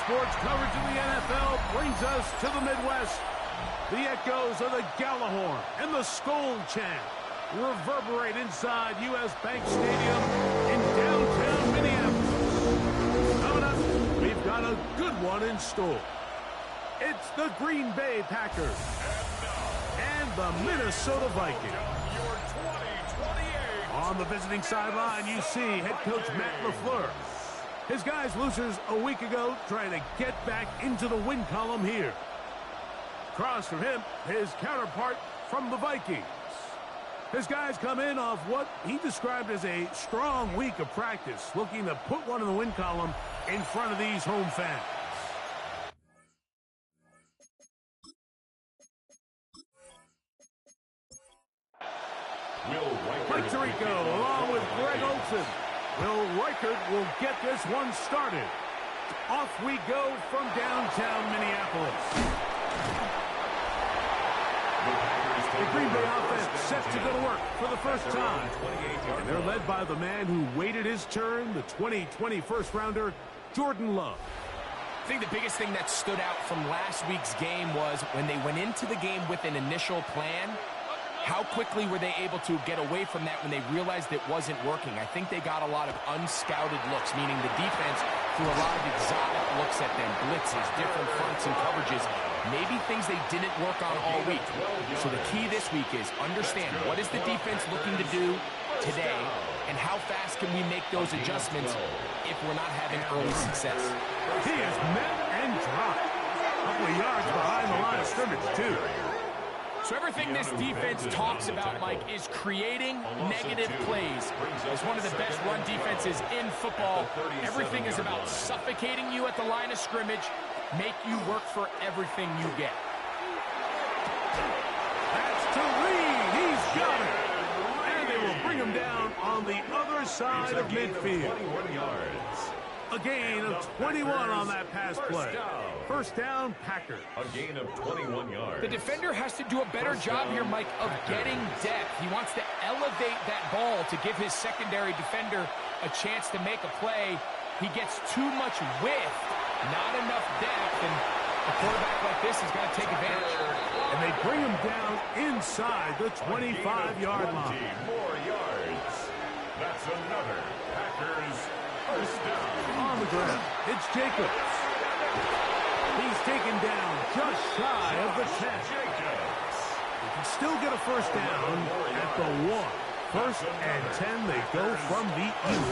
sports coverage in the NFL brings us to the Midwest. The echoes of the Gallahorn and the Skull chant reverberate inside U.S. Bank Stadium in downtown Minneapolis. Coming up, we've got a good one in store. It's the Green Bay Packers and the Minnesota Vikings. On the visiting sideline, you see head coach Matt LaFleur. His guys losers a week ago trying to get back into the win column here. Across from him, his counterpart from the Vikings. His guys come in off what he described as a strong week of practice, looking to put one in the win column in front of these home fans. Mike Tirico along with Greg Olsen. Will Reichert will get this one started. Off we go from downtown Minneapolis. The Green Bay offense set to go to work for the first time. And they're led by the man who waited his turn, the 2020 first-rounder, Jordan Love. I think the biggest thing that stood out from last week's game was when they went into the game with an initial plan, how quickly were they able to get away from that when they realized it wasn't working? I think they got a lot of unscouted looks, meaning the defense threw a lot of exotic looks at them, blitzes, different fronts and coverages, maybe things they didn't work on all week. So the key this week is understand what is the defense looking to do today, and how fast can we make those adjustments if we're not having early success. He is met and dropped. A couple of yards behind the line of scrimmage, too. So everything this defense talks about, Mike, is creating negative plays. As one of the best run defenses in football, everything is about suffocating you at the line of scrimmage, make you work for everything you get. That's Tariq. He's got it. And they will bring him down on the other side of midfield. 21 yards. A gain of 21 on that pass play. First down, Packers. A gain of 21 yards. The defender has to do a better job here, Mike, of getting depth. He wants to elevate that ball to give his secondary defender a chance to make a play. He gets too much width, not enough depth, and a quarterback like this is going to take advantage. And they bring him down inside the 25-yard line. More yards. That's another Packers first down. On the ground, it's Jacobs. He's taken down just shy of the 10. He can still get a first down at the 1. First and 10, they go from the 11.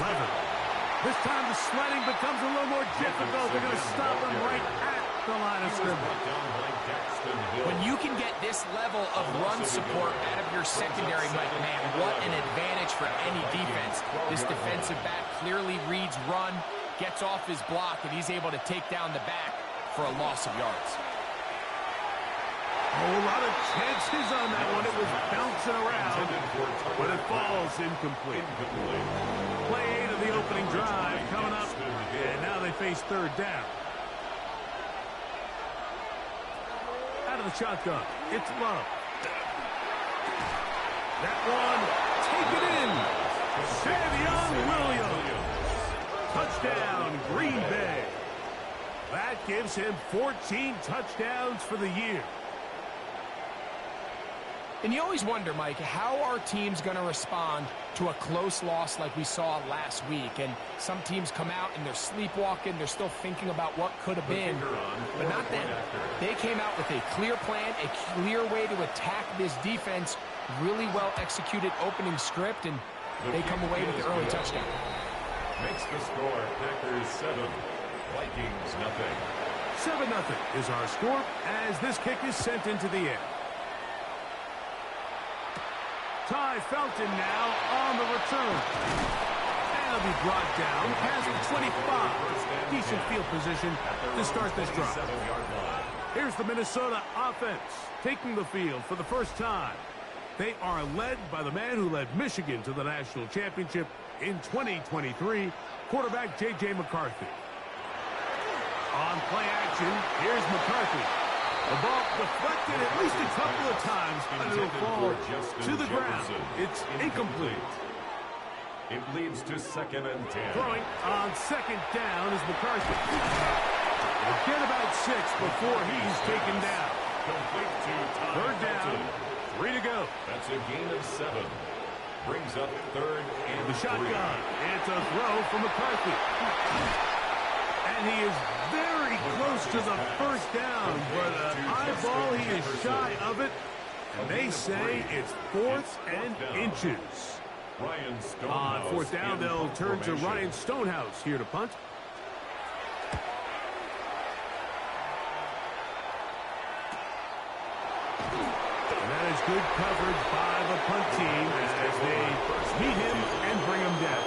This time the sledding becomes a little more difficult. They're going to stop him right at the line of scrimmage. When you can get this level of run support out of your secondary, Mike, man, what an advantage for any defense. This defensive back clearly reads run, gets off his block, and he's able to take down the back for a loss of yards. A whole lot of chances on that one. It was bouncing around, but it falls incomplete. Play 8 of the opening drive coming up, and now they face third down. Out of the shotgun, it's Love. That one, take it in. Savion Williams. Touchdown, Green Bay. That gives him 14 touchdowns for the year. And you always wonder, Mike, how are teams going to respond to a close loss like we saw last week? And some teams come out and they're sleepwalking. They're still thinking about what could have been. But not them. They came out with a clear plan, a clear way to attack this defense, really well executed opening script, and they come away with the early touchdown. Makes the score Packers 7, Vikings nothing. 7-0 is our score as this kick is sent into the air. Ty Felton now on the return. And he'll be brought down past the 25. Decent field position to start this drive. Here's the Minnesota offense taking the field for the first time. They are led by the man who led Michigan to the national championship in 2023, quarterback J.J. McCarthy. On play action, here's McCarthy. The ball deflected at least a couple of times, but it'll fall to the ground. It's incomplete. It leads to 2nd and 10. Throwing on 2nd down is McCarthy. We'll get about 6 before he's taken down. Complete to Ty Third down, Felton. 3 to go. That's a gain of 7. Brings up third and The 3. shotgun. It's a throw from McCarthy. And he is very close to the first down, but an eyeball, he is shy of it. And they say it's 4th and inches. Ryan Stonehouse On 4th down, in they'll turn to formation. Ryan Stonehouse here to punt. And that is good coverage by the punt team as they meet him and bring him down.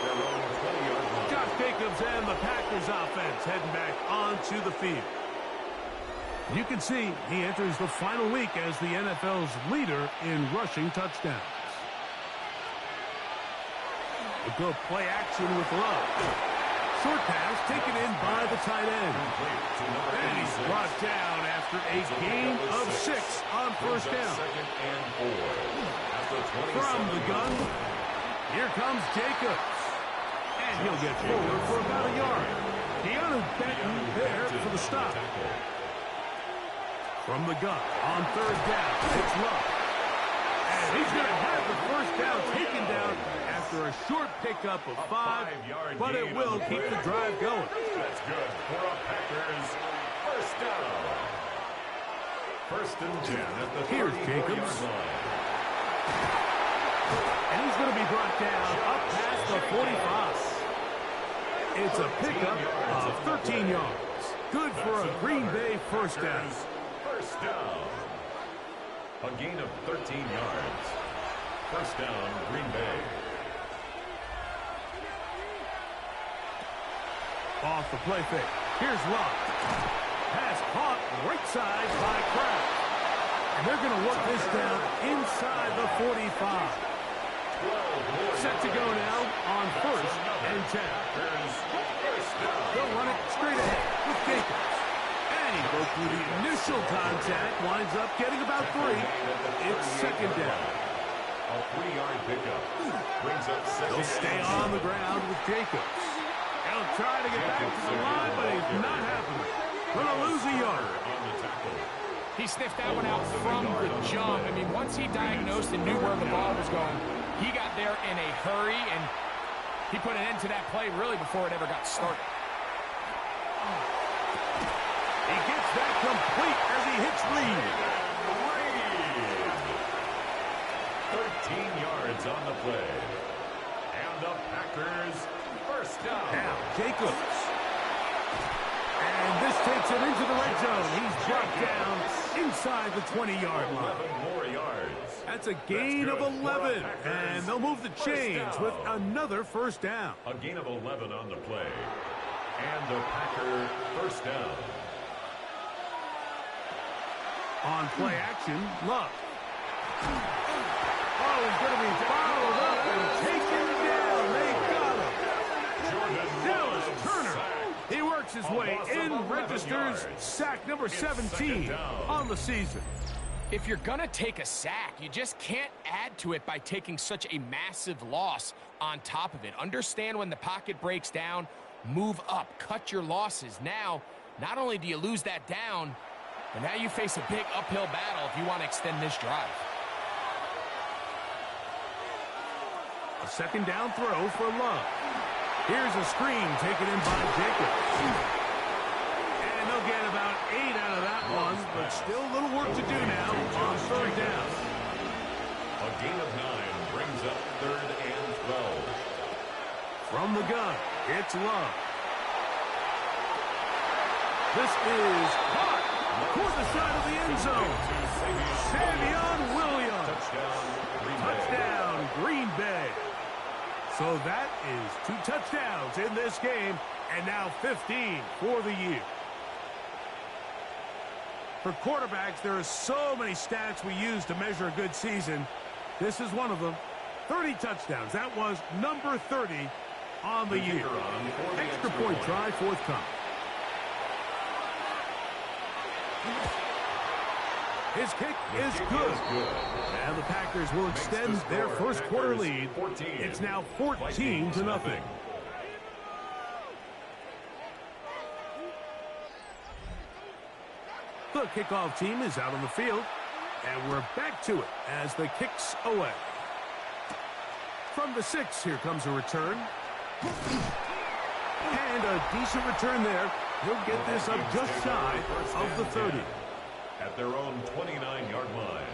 Josh Jacobs and the Packers offense heading back onto the field. You can see he enters the final week as the NFL's leader in rushing touchdowns. We'll go play action with Love. Short pass taken in by the tight end. And he's brought down after a gain of 6 on first down. From the gun, here comes Jacobs. And he'll get forward for about a yard. Deanna Benton there for the stop. From the gun, on third down, it's Love. And he's going to have the first down taken down after a short pickup of 5, but it will keep the drive going. That's good for a Packers first down. First and 10 at the Here's 34-yard Jacobs. line. And he's going to be brought down up past the 45. It's a pickup of 13 yards. Good for a Green Bay first down. First down. A gain of 13 yards. First down, Green Bay. Off the play fake. Here's Love. Pass caught right side by Kraft. And they're going to work this down inside the 45. Set to go now on first and 10. They'll run it straight ahead with Jacobs. And he broke through the initial contact, winds up getting about 3. It's second down. A 3-yard pickup. Brings up second. He'll stay on the ground with Jacobs. He'll try to get back to the line, but he's not happening. Gonna lose a yard. On the tackle. He sniffed that one out from the jump. I mean, once he diagnosed and knew where the ball was going, he got there in a hurry, and he put an end to that play really before it ever got started. He gets that complete as he hits Reed. 13 yards on the play. And the Packers first down. Now, Jacobs. And this takes it into the red zone. He's brought down inside the 20-yard line. 11 more yards. That's a gain of 11. And they'll move the chains with another first down. A gain of 11 on the play. And the Packer first down. On play action, Love. Oh, he's going to be followed up and taken down. They got him. Dallas Turner. He works his way in, registers sack number 17 on the season. If you're going to take a sack, you just can't add to it by taking such a massive loss on top of it. Understand when the pocket breaks down, move up, cut your losses. Now, not only do you lose that down, but now you face a big uphill battle if you want to extend this drive. A second down throw for Love. Here's a screen taken in by Jacobs. And they'll get about 8 out of that one, but still a little work to do now on third down. A gain of 9 brings up third and 12. From the gun, it's Love. This is caught toward the side of the end zone. Savion Williams. Touchdown, Green Bay. So that is 2 touchdowns in this game, and now 15 for the year. For quarterbacks, there are so many stats we use to measure a good season. This is one of them. 30 touchdowns. That was number 30 on the year. Extra point try forthcoming. His kick is good. And the Packers will extend their first quarter lead. It's now 14-0. kickoff team is out on the field. And we're back to it as the kick's away. From the 6, here comes a return. And a decent return there. He'll get this up just shy of the 30. At their own 29-yard line.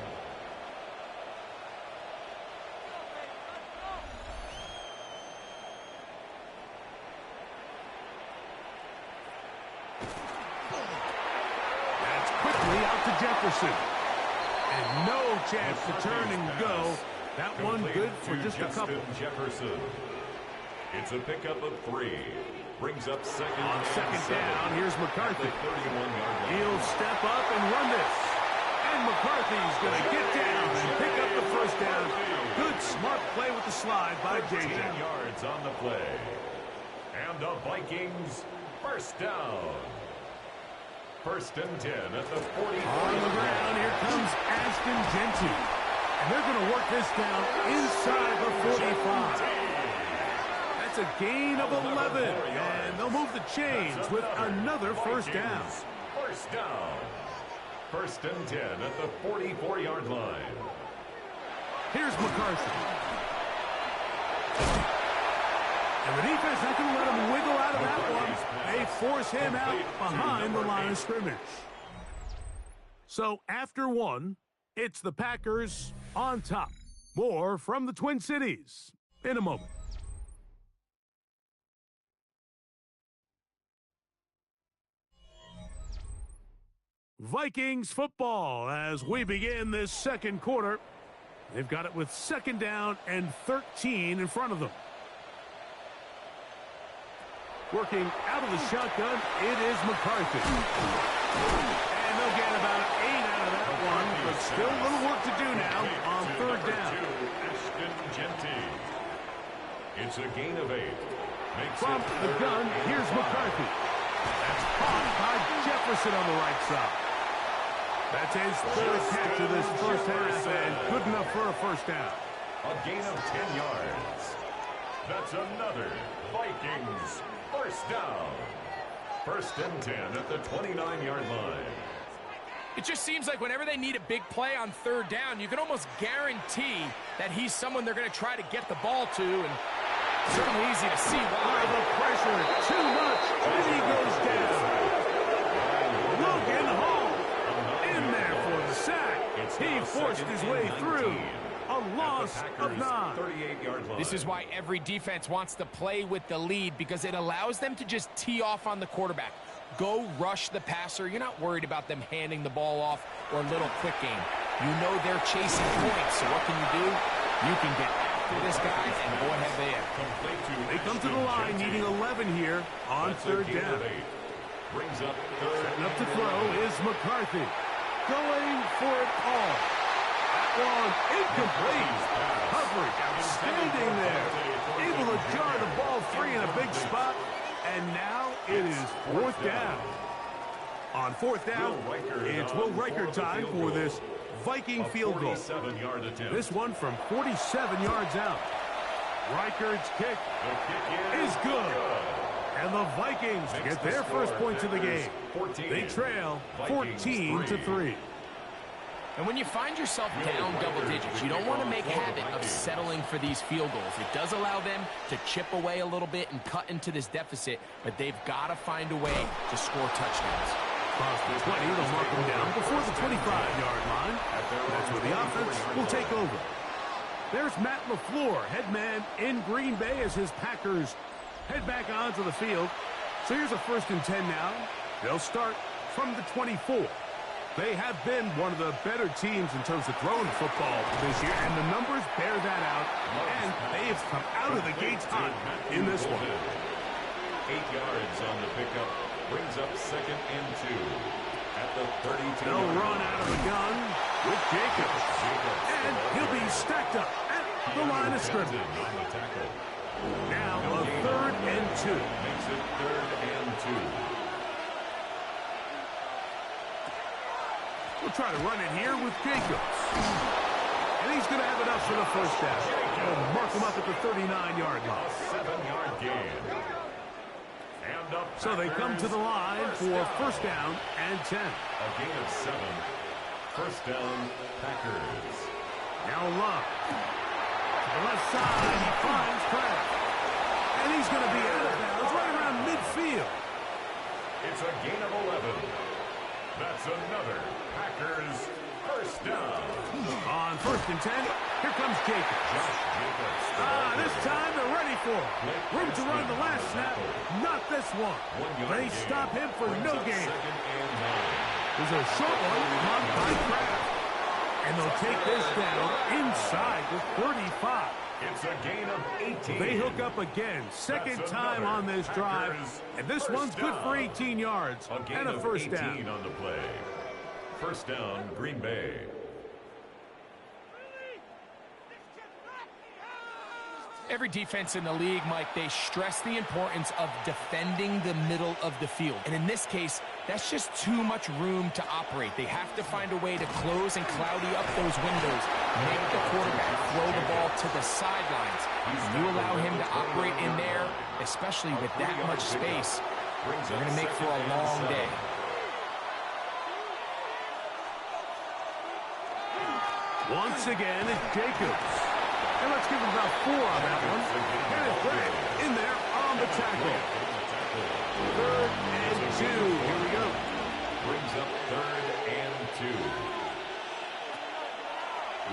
That's quickly out to Jefferson. And no chance to turn and go. That one good for just a couple. Jefferson. It's a pickup of 3. Brings up second. On second down, here's McCarthy. 31-yard line. He'll step up and run this. And McCarthy's going to get down and pick up the first down. Good, smart play with the slide by J.J. 10 yards on the play. And the Vikings first down. First and 10 at the 40. On the ground, here comes Ashton Genty. And they're going to work this down inside the 45. That's a gain of 11. And they'll move the chains with another first down. First down. First and 10 at the 44-yard line. Here's McCarthy. And the defense not going to let him wiggle out of that one. They force him out behind the line of scrimmage. So after 1, it's the Packers on top. More from the Twin Cities in a moment. Vikings football as we begin this second quarter. They've got it with second down and 13 in front of them. Working out of the shotgun, it is McCarthy. And they'll get about 8 out of that one, but still a little work to do now on third down. Ashton Genty. It's a gain of 8. From the gun, here's McCarthy. That's caught by Jefferson on the right side. That's his third catch of this first half, and good enough for a first down. A gain of 10 yards. That's another Vikings first down. First and 10 at the 29-yard line. It just seems like whenever they need a big play on third down, you can almost guarantee that he's someone they're going to try to get the ball to, and certainly easy to see why. The pressure, too much, and he goes down. Logan Hall in there for the sack. He forced his way through. A loss of 9. 38-yard line. This is why every defense wants to play with the lead, because it allows them to just tee off on the quarterback. Go rush the passer. You're not worried about them handing the ball off or a little quick game. You know they're chasing points, so what can you do? You can get after this guy and go ahead there. They come to the line needing 11 here on third down. Brings up third. Setting up to throw is McCarthy. Going for it all. That one incomplete. Coverage outstanding there. Able to jar the ball free in a big spot. And now it is fourth down. On fourth down, it's Will Riker time for this Viking field goal. This one from 47 yards out. Riker's kick is good. And the Vikings get their first points of the game. They trail 14-3. And when you find yourself down double digits, you don't want to make habit of settling for these field goals. It does allow them to chip away a little bit and cut into this deficit, but they've got to find a way to score touchdowns. Across the 20, they'll mark them down before the 25-yard line. That's where the offense will take over. There's Matt LaFleur, head man in Green Bay as his Packers head back onto the field. So here's a first and 10 now. They'll start from the 24. They have been one of the better teams in terms of throwing football this year, and the numbers bear that out, and they have come out of the gates hot in this one. 8 yards on the pickup, brings up second and 2 at the 32. They'll run out of the gun with Jacobs, and he'll be stacked up at the line of scrimmage. Now a third and 2. Makes it third and 2. We'll try to run it here with Jacobs. And he's going to have it up for the first down. He'll mark him up at the 39-yard line. 7-yard gain. So they come to the line for first down and 10. A gain of 7. First down, Packers. Now Love. To the left side, he finds Kraft. And he's going to be out of bounds right around midfield. It's a gain of 11. That's another Packers first down. On first and 10, here comes Jacobs. This time they're ready for it. Room to run the last snap, not this one. They stop him for no gain. There's a short one caught by Kraft. And they'll take this down inside the 35. It's a gain of 18. They hook up again, second time on this drive. And this one's good for 18 yards and a first down. On the play. First down, Green Bay. Every defense in the league, Mike, they stress the importance of defending the middle of the field. And in this case, that's just too much room to operate. They have to find a way to close and cloudy up those windows, make the quarterback throw the ball to the sidelines. You allow him to operate in there, especially with that much space, they're going to make for a long day. Once again, it's Jacobs. And let's give him about 4 on that one. Kenneth Grant in there on the tackle. Third and 2. Here we go. Brings up third and 2.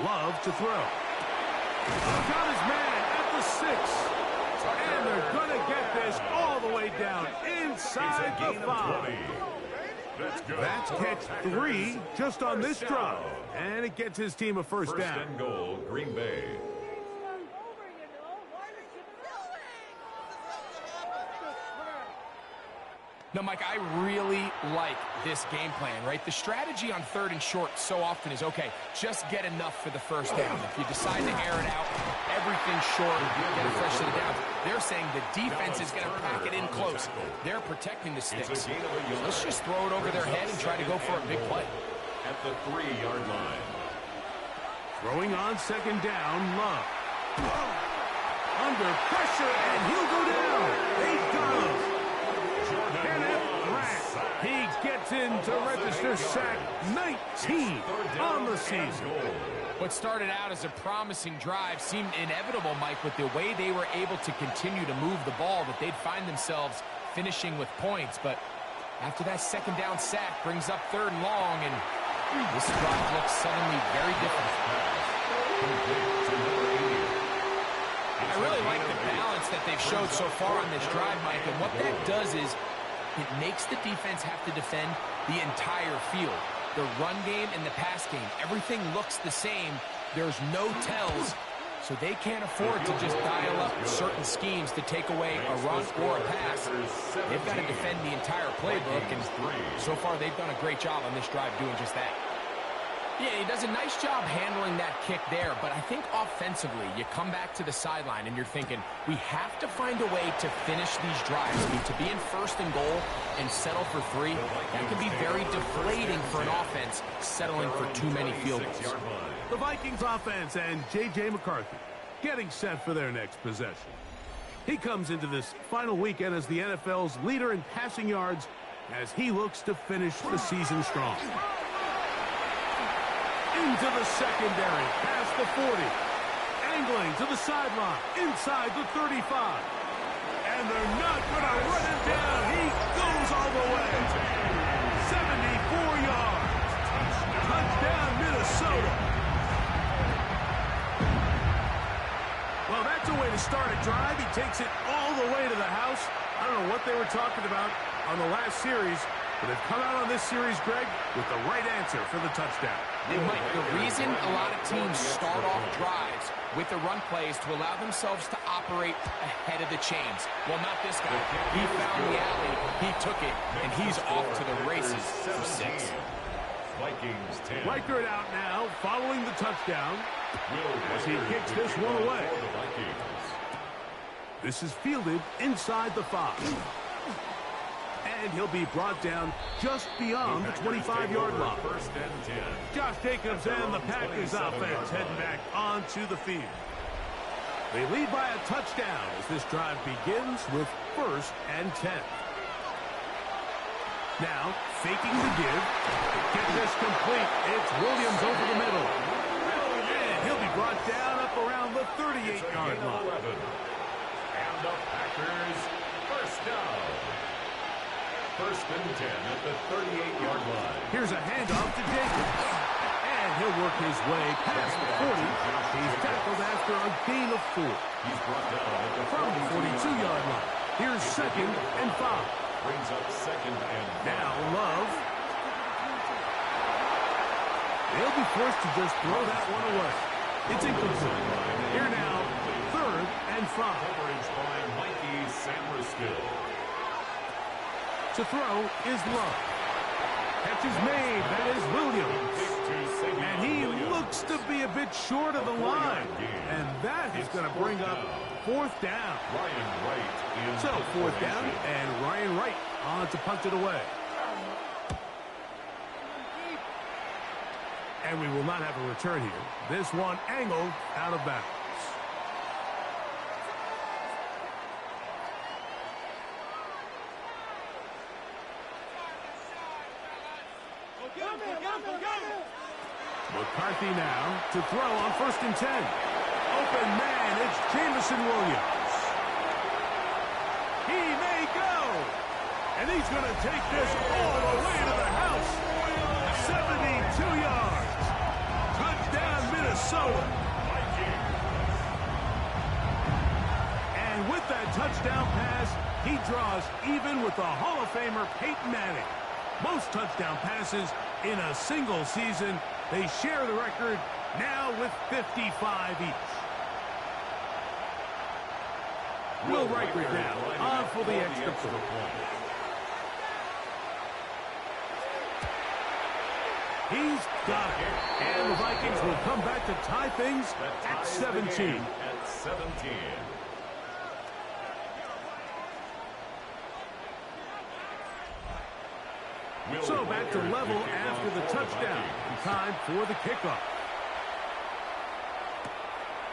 Love to throw. Got his man at the 6. And they're going to get this all the way down inside the 5. That's catch 3 just on this drive. And it gets his team a first down. First and goal, Green Bay. Now, Mike, I really like this game plan, right? The strategy on third and short so often is, okay, just get enough for the first down. If you decide to air it out, everything short, get a fresh set of downs. They're saying the defense is going to pack it in close. They're protecting the sticks. So let's just throw it over their head and try to go for a big play. At the 3-yard line. Throwing on second down, Love. Under pressure, and he'll go down. They got him. Kenneth Grant. He gets in to register sack 19 on the season. What started out as a promising drive seemed inevitable, Mike, with the way they were able to continue to move the ball, that they'd find themselves finishing with points. But after that second down sack brings up third and long, and this drive looks suddenly very different. I really like the balance that they've showed so far on this drive, Mike, and what that does is it makes the defense have to defend the entire field. The run game and the pass game, everything looks the same. There's no tells, so they can't afford to just dial up certain schemes to take away a run or a pass. They've got to defend the entire playbook, and so far they've done a great job on this drive doing just that. Yeah, he does a nice job handling that kick there, but I think offensively, you come back to the sideline and you're thinking, we have to find a way to finish these drives. I mean, to be in first and goal and settle for 3, that can be very deflating for an offense settling for too many field goals. The Vikings offense and J.J. McCarthy getting set for their next possession. He comes into this final weekend as the NFL's leader in passing yards as he looks to finish the season strong. Into the secondary, past the 40. Angling to the sideline, inside the 35. And they're not going to run him down. He goes all the way. 74 yards. Touchdown, Minnesota. Well, that's a way to start a drive. He takes it all the way to the house. I don't know what they were talking about on the last series, but they've come out on this series, Greg, with the right answer for the touchdown. And Mike, the reason a lot of teams start off drives with the run plays to allow themselves to operate ahead of the chains. Well, not this guy. He found the alley, he took it, and he's off to the races for 6. Vikings 10. Riker it out now, following the touchdown, as he kicks this one away. This is fielded inside the 5. And he'll be brought down just beyond the 25-yard line. First and 10. Josh Jacobs and the Packers offense heading back onto the field. They lead by a touchdown as this drive begins with first and 10. Now, faking the give. Get this complete. It's Williams over the middle. And he'll be brought down up around the 38-yard line. And the Packers first down. First and 10 at the 38-yard line. Here's a handoff to Jacobs. And he'll work his way past the 40. He's tackled after a gain of 4. He's brought down at the From the 42-yard line. Here's 2nd and 5. Brings up 2nd and 5. Now Love. They'll be forced to just throw that one away. It's incomplete. Here now, 3rd and 5. Coverage by Mikey Sammerskill. To throw is Love. Catch is made. That is Williams. And he looks to be a bit short of the line. And that is going to bring up 4th down. Ryan Wright. So 4th down, and Ryan Wright on to punt it away. And we will not have a return here. This one angled out of bounds. McCarthy now to throw on 1st and 10. Open man, it's Jamison Williams. He may go. And he's going to take this all the way to the house. 72 yards. Touchdown, Minnesota. And with that touchdown pass, he draws even with the Hall of Famer Peyton Manning. Most touchdown passes in a single season. They share the record now with 55 each. Will Reichert now on for the extra point. He's got it. And the Vikings will come back to tie things at 17. So back to level after the touchdown. Time for the kickoff.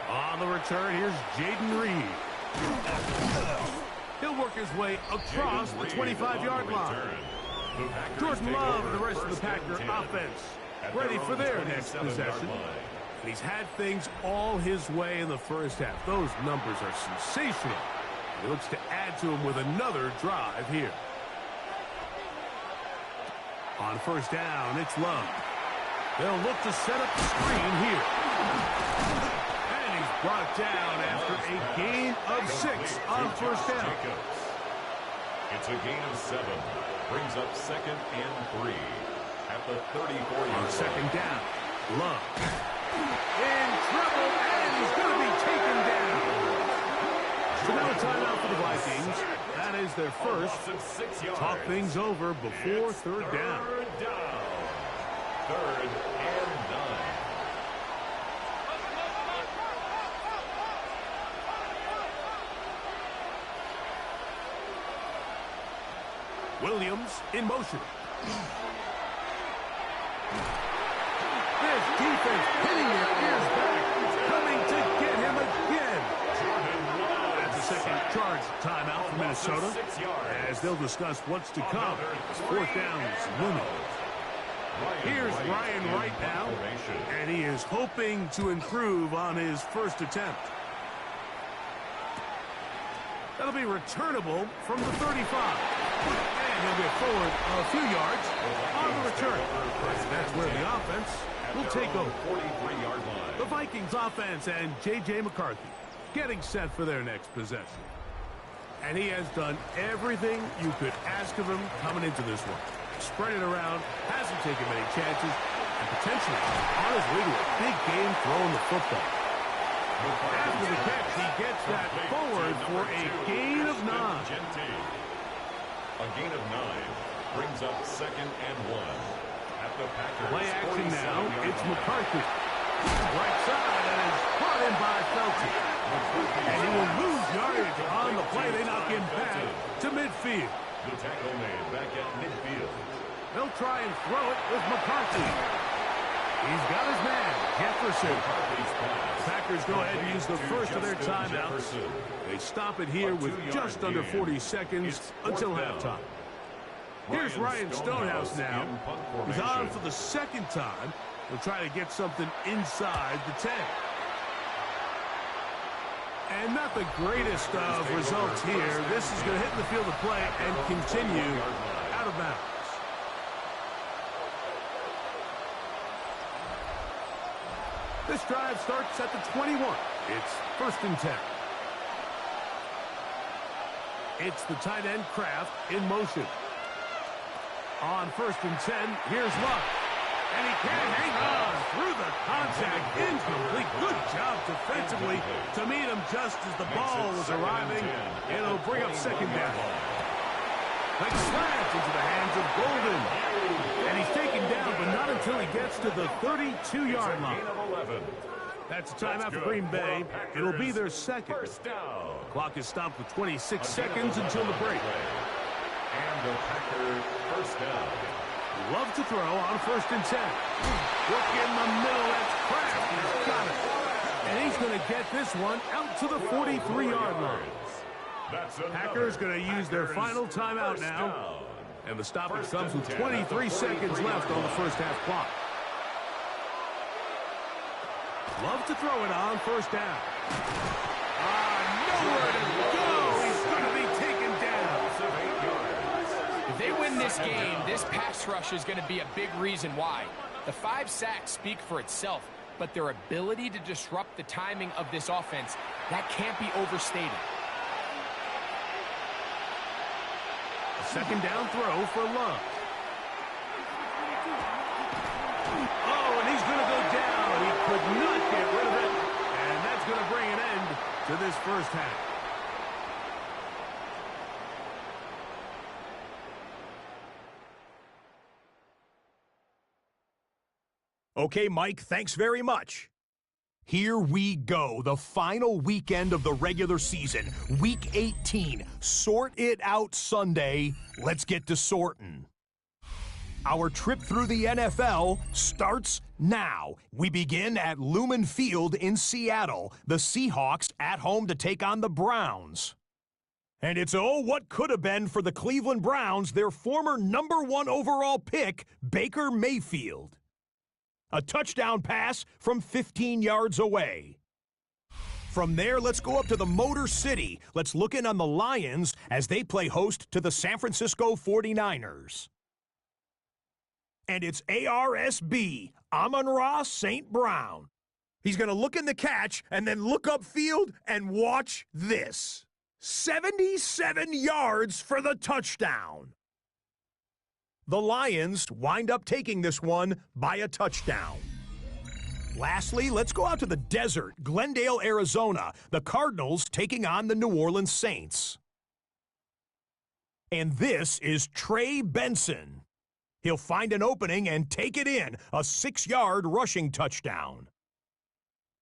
On the return, here's Jaden Reed. He'll work his way across the 25-yard line. Jordan Love and the rest of the Packer offense ready for their next possession. And he's had things all his way in the first half. Those numbers are sensational. He looks to add to them with another drive here. On 1st down, it's Love. They'll look to set up the screen here. And he's brought down after a gain of 6 on 1st down. It's a gain of 7. Brings up 2nd and 3 at the 34-yard line. On 2nd down, Love. In trouble, and he's going to be taken down. So now a timeout for the Vikings. That is their first. Talk things over before 3rd down. 3rd and 9. Williams in motion. This defense hitting their ears back, coming to get him again. That's a second charge timeout for Minnesota, as they'll discuss what's to come. 4th down is looming. Here's Ryan Wright now, and he is hoping to improve on his first attempt. That'll be returnable from the 35. And he'll get forward a few yards on the return. That's where the offense will take over. The Vikings offense and J.J. McCarthy getting set for their next possession. And he has done everything you could ask of him coming into this one. Spread it around, hasn't taken many chances, and potentially on his way to a big game throwing the football. After the catch, he gets that forward for a gain of 9. A gain of 9 brings up 2nd and 1 at the Packers. Play action now. It's McCarthy. Right side, and is brought in by Felton. And he will lose yardage on the play. They knock him back to midfield. The tackle made back at midfield. They'll try and throw it with McCarthy. He's got his man, Jefferson. Packers go ahead and use the first of their timeouts. They stop it here with just under 40 seconds until halftime. Here's Ryan Stonehouse now. He's on for the second time. He'll try to get something inside the 10. And not the greatest of results here. This is going to hit the field of play and continue out of bounds. This drive starts at the 21. It's 1st and 10. It's the tight end Kraft in motion. On 1st and 10, here's Luck. And he can't hang on through the contact. Incomplete. Good job defensively to meet him just as the ball was arriving. It'll bring up 2nd down. Like slants into the hands of Golden. And he's taken down, but not until he gets to the 32-yard line. That's a timeout for Green Bay. It'll be their second. Clock is stopped with 26 seconds until the break. And the Packers first down. Love to throw on 1st and 10. Look in the middle. That's Kraft. He's got it. And he's going to get this one out to the 43-yard line. Packers going to use their final timeout now. And the stoppage comes with 23 seconds left on the first half clock. Love to throw it on 1st down. Nowhere to go. He's going to be taken down. If they win this game, this pass rush is going to be a big reason why. The 5 sacks speak for itself, but their ability to disrupt the timing of this offense, that can't be overstated. A 2nd down throw for Love. Oh, and he's going to go down. He could not get rid of it. And that's going to bring an end to this first half. Okay, Mike, thanks very much. Here we go, the final weekend of the regular season, Week 18. Sort it out Sunday. Let's get to sorting. Our trip through the NFL starts now. We begin at Lumen Field in Seattle. The Seahawks at home to take on the Browns. And it's what could have been for the Cleveland Browns, their former #1 overall pick, Baker Mayfield. A touchdown pass from 15 yards away. From there, let's go up to the Motor City. Let's look in on the Lions as they play host to the San Francisco 49ers. And it's ARSB, Amon-Ra St. Brown. He's going to look in the catch and then look upfield and watch this. 77 yards for the touchdown. The Lions wind up taking this one by a touchdown. Lastly, let's go out to the desert, Glendale, Arizona. The Cardinals taking on the New Orleans Saints. And this is Trey Benson. He'll find an opening and take it in, a 6-yard rushing touchdown.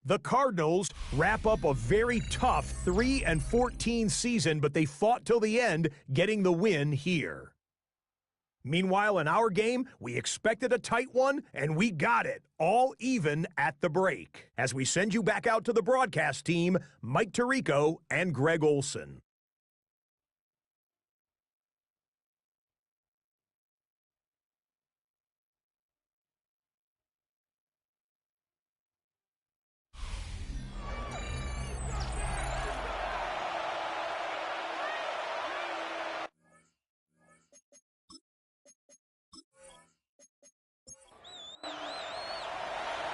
The Cardinals wrap up a very tough 3-14 season, but they fought till the end, getting the win here. Meanwhile, in our game, we expected a tight one, and we got it, all even at the break. As we send you back out to the broadcast team, Mike Tirico and Greg Olson.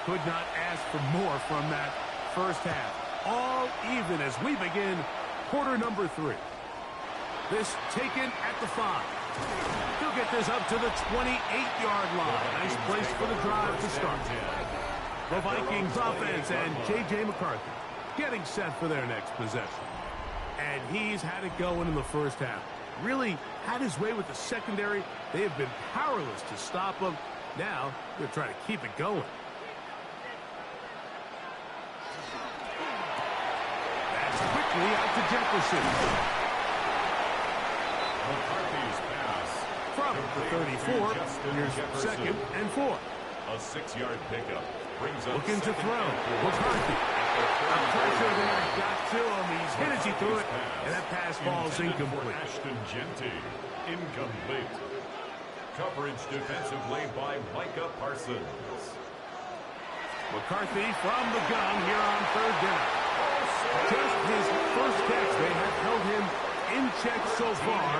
Could not ask for more from that first half. All even as we begin quarter number 3. This taken at the 5. He'll get this up to the 28-yard line. Nice place for the drive to start. The Vikings offense and J.J. McCarthy getting set for their next possession. And he's had it going in the first half. Really had his way with the secondary. They have been powerless to stop him. Now they're trying to keep it going. Out to Jefferson. McCarthy's pass. From the 34, here's 2nd and 4. A 6-yard pickup. Brings up looking to throw. McCarthy. A pressure there got to him. He's hit as he threw it, and that pass falls incomplete. Ashton Genty. Incomplete. Coverage defensively by Micah Parsons. McCarthy from the gun here on third down. Just his first catch. They have held him in check so far.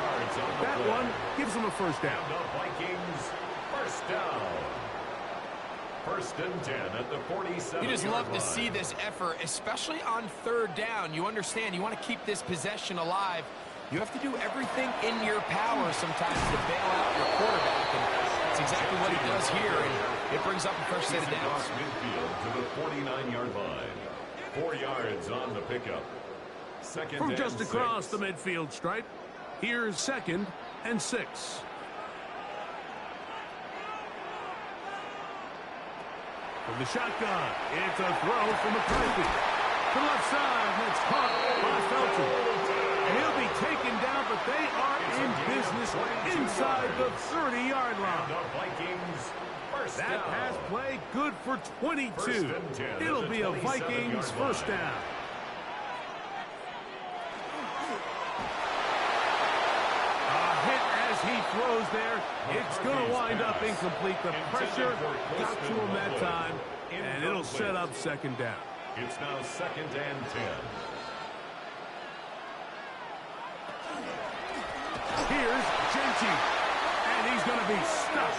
That one gives him a first down. The Vikings first down. First and 10 at the 47. You just love to see this effort, especially on third down. You understand, you want to keep this possession alive. You have to do everything in your power sometimes to bail out your quarterback, and that's exactly what he does here, and it brings up a first set of downs. Midfield to the 49-yard line. 4 yards on the pickup. Second From and just 6. across the midfield stripe, here's 2nd and 6. From the shotgun, it's a throw from McCarthy. To the left side, that's caught by Felton. And he'll be taken down, but they are in business inside the 30-yard line. The Vikings first That down. pass play good for 22. First and 10 It'll at the be a 27-yard Vikings line. first down. He throws there. It's going to wind up incomplete. The pressure got to him that time, and it'll set up second down. It's now 2nd and 10. Here's Genty, and he's going to be stuck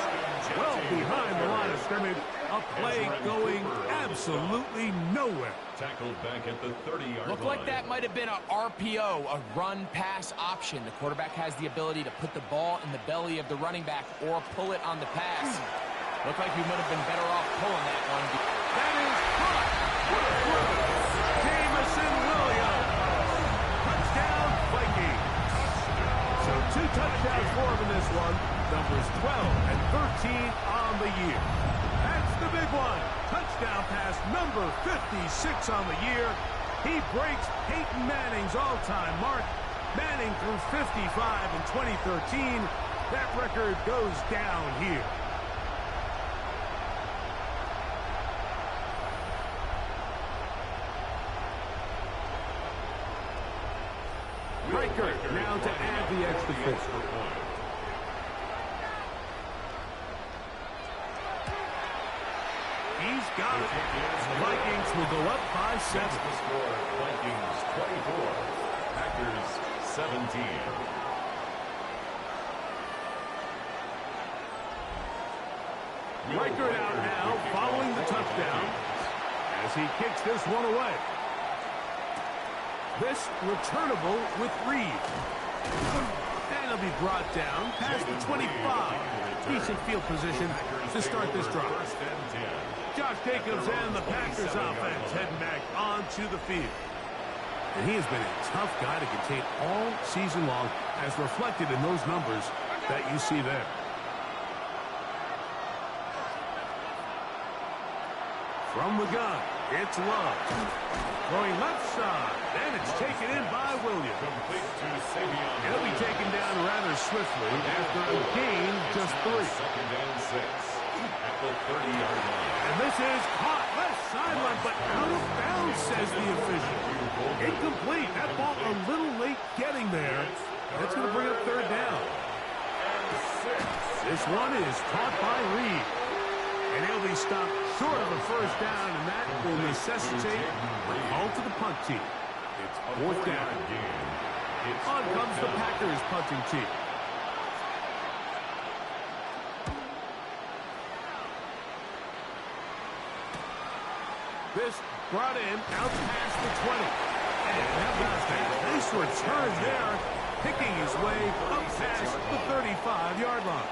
well behind the line of scrimmage. A play going absolutely nowhere. Tackled back at the 30-yard line. Looked like that might have been a RPO, a run-pass option. The quarterback has the ability to put the ball in the belly of the running back or pull it on the pass. Looked like we would have been better off pulling that one. That is caught. What a throw. Jamison Williams. Touchdown, Vikings. So 2 touchdowns for him in this one. Numbers 12 and 13 on the year. That's the big one. Touchdown pass number 56 on the year. He breaks Peyton Manning's all-time mark. Manning threw 55 in 2013. That record goes down here. Riker now to add the extra point. He's got it. The Vikings will go up by 7. The score, Vikings 24, Packers 17. Riker out now following the touchdown as he kicks this one away. This returnable with Reed. And he'll be brought down past the 25. Decent field position to start this drive. Josh Jacobs and the Packers offense heading back onto the field. And he has been a tough guy to contain all season long, as reflected in those numbers that you see there. From the gun, it's Love. Throwing left side, and it's taken in by Williams. He'll be taken down rather swiftly after a gain just 3. Second and 6 at the 30-yard line. And this is caught left sideline, but out of bounds, says the official. Incomplete. That ball a little late getting there. That's going to bring up third down. This one is caught by Reed. And he'll be stopped short of a first down, and that will necessitate a call to the punt team. It's 4th down. On comes the Packers punting team. This brought in out past the 20. And how about that? Nice return there, picking his way up past the 35-yard line.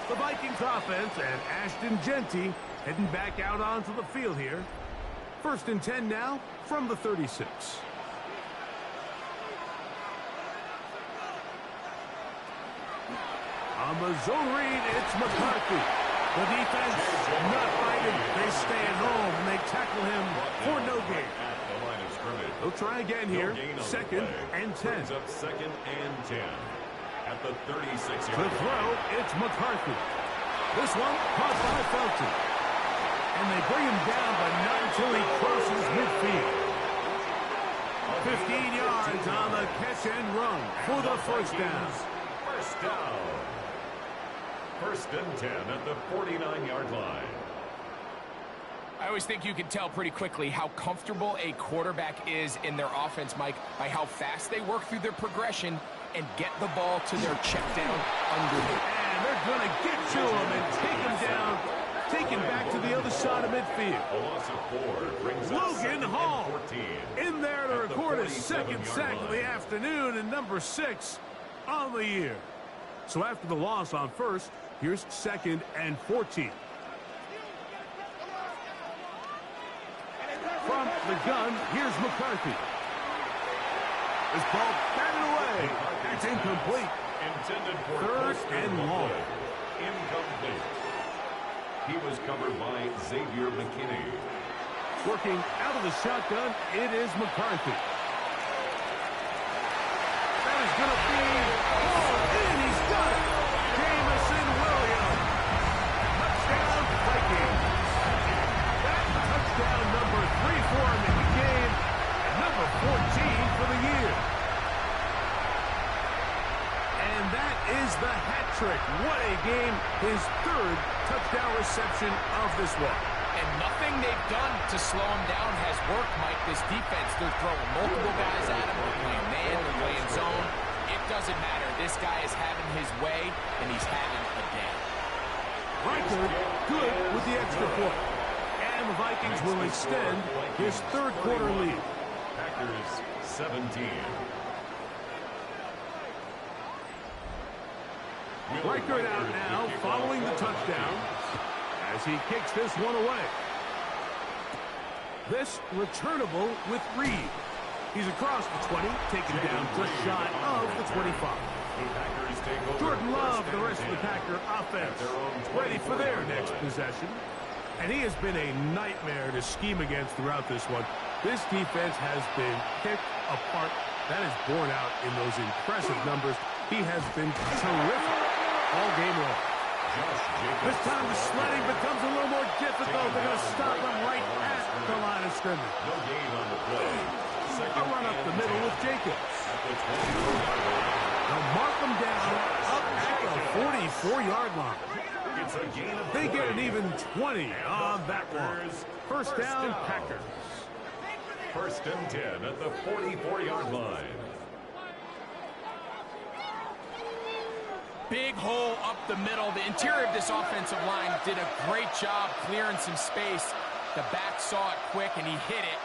The Vikings offense and Ashton Genty heading back out onto the field here. 1st and 10 now from the 36. On the zone read, it's McCarthy. The defense not fighting. They stay at home and they tackle him for no gain. They'll try again here. 2nd and 10. Up 2nd and 10. At the 36-yard To throw, it's McCarthy. This one caught by Felton. And they bring him down, but not until he crosses midfield. 15 yards on the catch and run for the first down. First down. First and 10 at the 49-yard line. I always think you can tell pretty quickly how comfortable a quarterback is in their offense, Mike, by how fast they work through their progression and get the ball to their check down underneath. And they're going to get to him and take him down, take him back to the other side of midfield. A loss of 4 brings Logan Hall 14 in there to record his second sack of the afternoon and number 6 on the year. So after the loss on first, here's 2nd and 14. From the gun, here's McCarthy. This ball batted away. It's incomplete. Intended for 3rd and long. Incomplete. He was covered by Xavier McKinney. Working out of the shotgun, it is McCarthy. That is going to be hauled in. He's got it. Jamison Williams. Touchdown, Vikings. That touchdown number 3 for him in the game, and number 14 for the year. And that is the hat trick. What a game. His 3rd touchdown reception of this one. And nothing they've done to slow him down has worked, Mike. This defense, they're throwing multiple guys at him. They're playing man, they're playing zone. It doesn't matter. This guy is having his way, and he's having a day. Riker good with the extra point. And the Vikings will extend his 3rd quarter lead. Packers 17. Riker out now following the touchdown as he kicks this one away. This returnable with Reed. He's across the 20, taken down just shy of the 25. Jordan Love, the rest of the Packer offense, ready for their next possession. And he has been a nightmare to scheme against throughout this one. This defense has been picked apart. That is borne out in those impressive numbers. He has been terrific all game long. This time the sledding becomes a little more difficult. They're going to stop him right at the line of scrimmage. No gain on the play. A run up the middle with Jacobs. They'll mark him down up at the 44-yard line. It's a gain of They get an even 20 on that one. First down, Packers. First and 10 at the 44-yard line. Big hole up the middle. The interior of this offensive line did a great job clearing some space. The back saw it quick, and he hit it.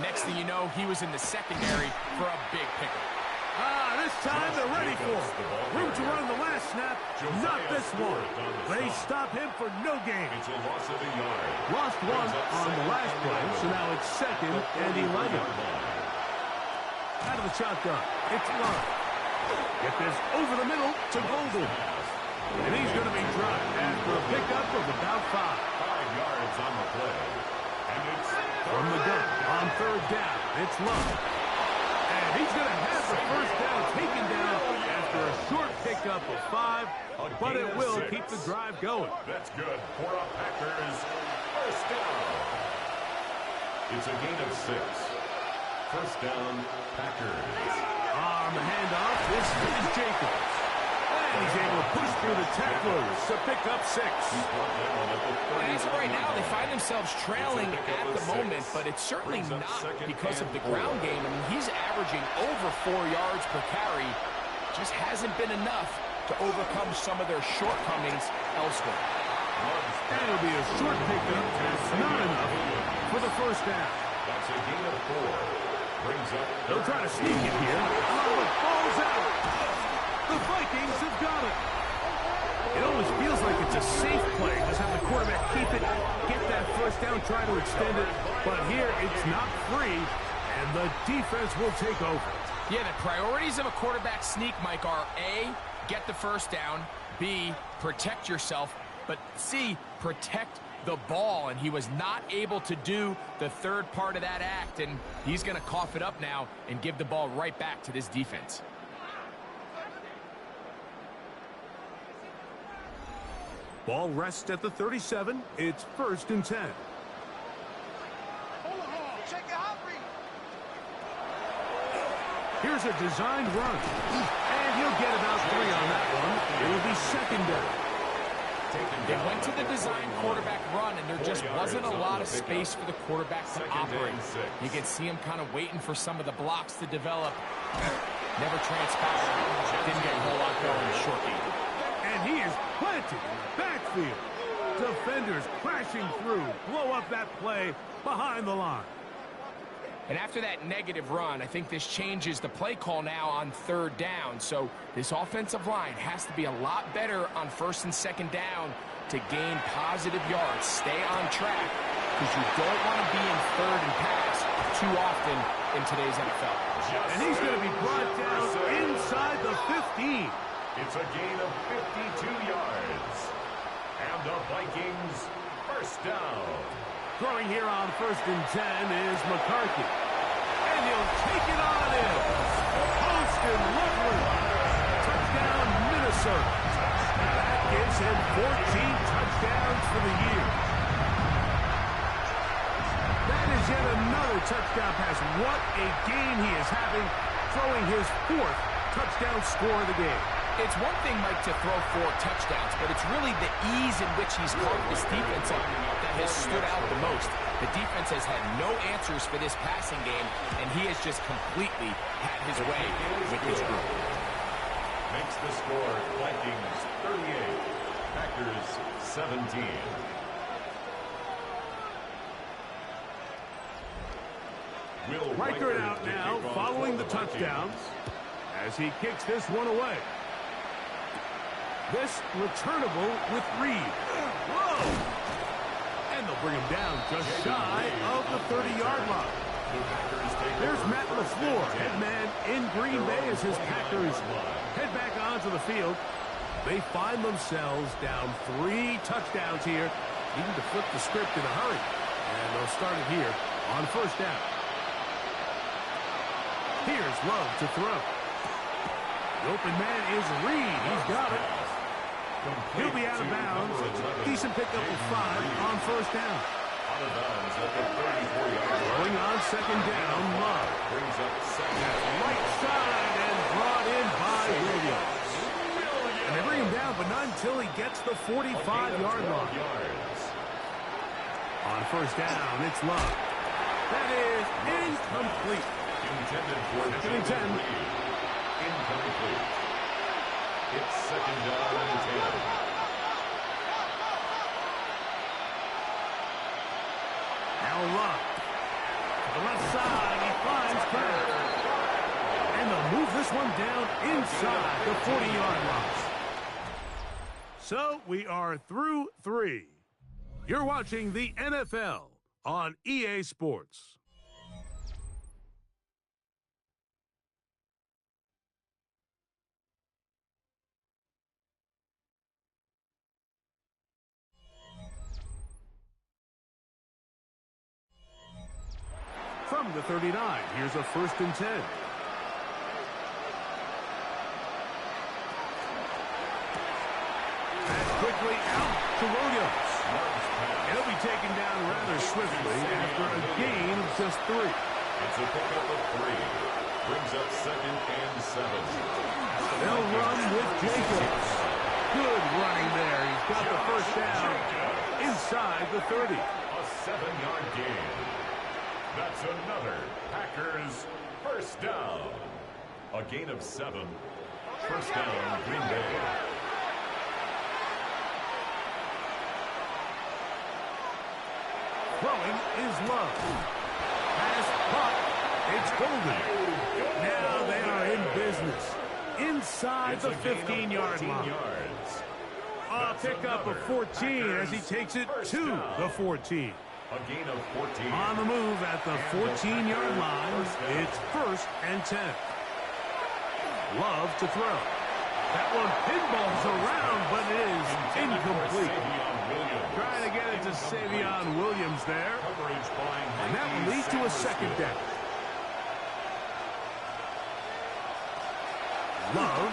Next thing you know, he was in the secondary for a big pickup. This time they're ready for it. Room to run the last snap, not this one. They stop him for no gain. It's a loss of a yard. Lost 1 on the last play, so now it's 2nd and 11. Out of the shotgun, it's Love. Get this over the middle to Golden. And he's going to be dropped after a pickup of about 5. 5 yards on the play. And it's from the gun on 3rd down. It's Love. And he's going to have the first down taken down after a short pickup of 5. But it will keep the drive going. That's good for a Packers first down. It's a gain of 6. First down, Packers. On the handoff, this is Jacobs. And he's able to push through the tacklers to pick up 6. And as of right now, they find themselves trailing at the moment, but it's certainly not because of the ground game. I mean, he's averaging over 4 yards per carry. Just hasn't been enough to overcome some of their shortcomings elsewhere. And it'll be a short pickup. That's not enough for the first down. That's a gain of 4. Brings up. They'll try to sneak it here. Oh, it falls out. The Vikings have got it. It always feels like it's a safe play. Just have the quarterback keep it, get that first down, try to extend it. But here, it's not free, and the defense will take over. Yeah, the priorities of a quarterback sneak, Mike, are A, get the first down, B, protect yourself, but C, protect the ball, and he was not able to do the 3rd part of that act, and he's going to cough it up now and give the ball right back to this defense. Ball rests at the 37. It's 1st and 10. Here's a designed run, and he'll get about 3 on that one. It will be 2nd down. They went to the design quarterback run, and there just wasn't a lot of space for the quarterback to operate. You can see him kind of waiting for some of the blocks to develop. Never transpired. Didn't get a whole lot going in the short game. And he is planted in the backfield. Defenders crashing through, blow up that play behind the line. And after that negative run, I think this changes the play call now on third down. So this offensive line has to be a lot better on first and second down to gain positive yards. Stay on track, because you don't want to be in third and pass too often in today's NFL. And he's going to be brought down inside the 15. It's a gain of 52 yards. And the Vikings first down. Throwing here on first and 10 is McCarthy. And he'll take it on in. Austin Loveland. Touchdown, Minnesota. That gives him 14 touchdowns for the year. That is yet another touchdown pass. What a game he is having, throwing his 4th touchdown score of the game. It's one thing, Mike, to throw 4 touchdowns, but it's really the ease in which he's carved this defense up that has stood out the most. The defense has had no answers for this passing game, and he has just completely had his way with his group. Makes the score Vikings 38, Packers 17. Reichert out now, following the touchdowns, as he kicks this one away. This returnable with Reed. Whoa! And they'll bring him down just shy of the 30-yard line. There's Matt LaFleur, head man in Green Bay, as his Packers head back onto the field. They find themselves down 3 touchdowns here, needing to flip the script in a hurry. And they'll start it here on first down. Here's Love to throw. The open man is Reed. He's got it. He'll be out of bounds. Decent pickup of 5 on first down. Going on second down, Love. Right side and brought in by Williams. And they bring him down, but not until he gets the 45-yard line. On first down, it's Love. That is incomplete. Intended for second and 10. Incomplete. It's second down and 10. Now Love. To the left side, he finds Kirk. And they'll move this one down inside the 40-yard line. So we are through 3. You're watching the NFL on EA Sports. From the 39, here's a first and 10. Pass quickly out to Williams. He'll be taken down rather swiftly after a gain of just 3. It's a pickup of 3. Brings up second and 7. They'll run with Jacobs. Good running there. He's got the first down inside the 30. A 7-yard gain. That's another Packers first down. A gain of 7. First down, Green Bay. Throwing is Love. Pass caught. It's Golden. Now they are in business. Inside the 15-yard line. A pickup of 14 as he takes it to the 14. A gain of 14. On the move at the 14-yard line, it's first and 10. Love to throw. That one pinballs around, but it is incomplete. Trying to get it to Savion Williams there. And that will lead to a second down. Love.